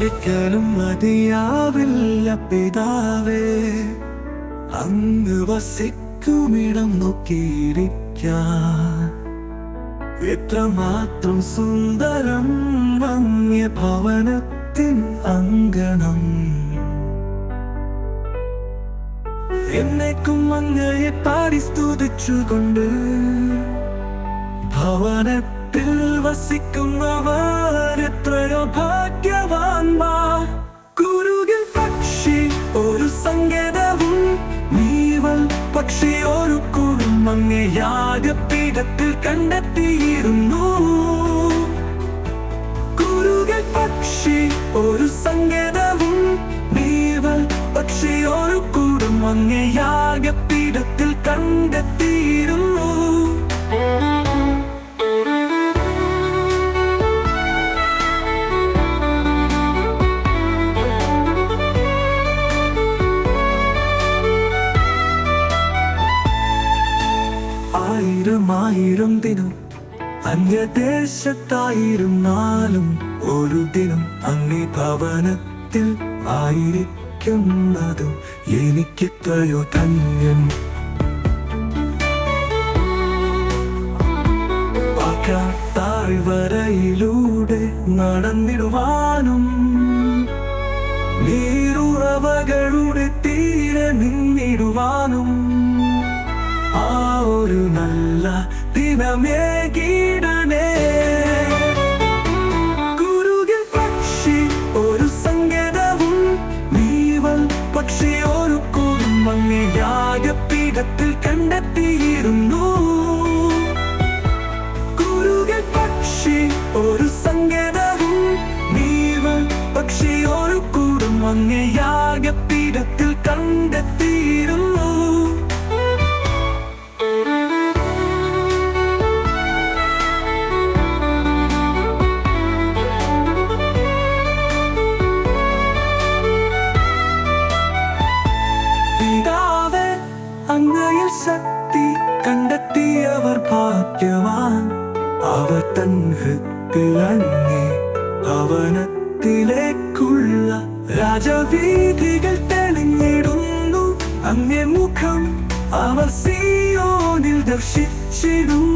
ഒരിക്കലും മതിയാവില്ല പിതാവേ, അങ്ങ് വസിക്കുമിടം നോക്കിയിരിക്കാൻ. എത്രമാത്രം സുന്ദരം വന്യ ഭവനത്തിൻ അങ്കണം. എന്നേക്കും അങ്ങയെ പാടി സ്തുതിച്ചുകൊണ്ട് ഭവനത്തിൽ വസിക്കുന്നവർ എത്രയോ ഭാഗ്യവാന്മാർ. കുരുകിൽ പക്ഷി ഒരു സങ്കേതവും നീവൽ പക്ഷി ഒരു കൂടും അങ്ങേ യാഗപീഠത്തിൽ കണ്ടെത്തിയിരുന്നു. കുരുകിൽ പക്ഷി ഒരു സങ്കേതവും നീവൽ പക്ഷി ഒരു കൂടും അങ്ങേ യാഗപീഠത്തിൽ കണ്ടെത്തിയിരുന്നു. ആയിരം ദിനം അന്യദേശത്തായിരുന്നാലും ഒരു ദിനം അങ്ങേ ഭവനത്തിൽ ആയിരിക്കുന്നതും എനിക്കെത്രയോ ധന്യം. താഴ്വരയിലൂടെ നടന്നിടുവാനും നീരുറവകളുടെ തീരെ നിന്നിടുവാനും ആ ഒരു നല്ല ദിനമേകിടണേ. കുരുകിൽ പക്ഷി ഒരു സങ്കേതവും നീവൽ പക്ഷി ഒരു കൂടും അങ്ങേ യാഗപീഠത്തിൽ കണ്ടെത്തിയിരുന്നു. കുരുകിൽ പക്ഷി ഒരു സങ്കേതവും നീവൽ പക്ഷി ഒരു കൂടും അങ്ങേ യാഗപീഠത്തിൽ കണ്ടെത്തിയിരുന്നു. അങ്ങയിൽ ശക്തി കണ്ടെത്തിയവർ ഭാഗ്യവാൻ. അവർ തൻ ഹൃദയത്തിലങ്ങേ ഭവനത്തിലേക്കുള്ള രാജവീഥികൾ തെളിഞ്ഞിടുന്നു. അങ്ങേ മുഖം അവർ സിയോനിൽ ദർശിച്ചിടും.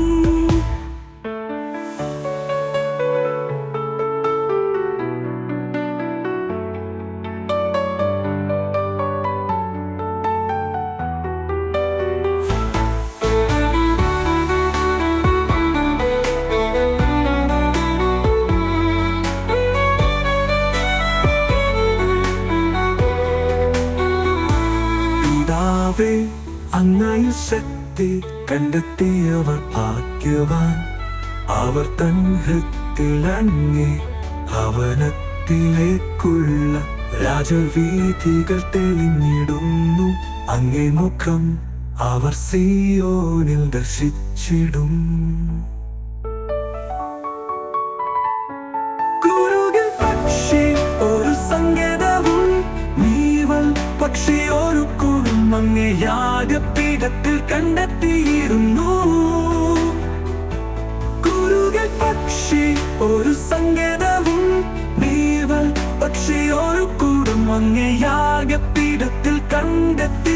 അങ്ങയിൽ ശക്തി കണ്ടെത്തിയവർ ഭാഗ്യവാൻ. അവർ തൻ ഹൃദയത്തിലങ്ങേ ഭവനത്തിലേക്കുള്ള രാജവീഥികൾ തെളിഞ്ഞിടുന്നു. അങ്ങേ മുഖം അവർ സിയോനിൽ ദർശിച്ചിടും. കുരുകിൽ പക്ഷി ഒരു സങ്കേതവും നീവൽ പക്ഷി ഒരു കൂടും അങ്ങേ യാഗപീഠത്തിൽ കണ്ടെത്തിയിരുന്നു. കുരുകിൽ പക്ഷി ഒരു സങ്കേതവും നീവൽ പക്ഷി ഒരു കൂടും അങ്ങേ യാഗപീഠത്തിൽ കണ്ടെത്തി.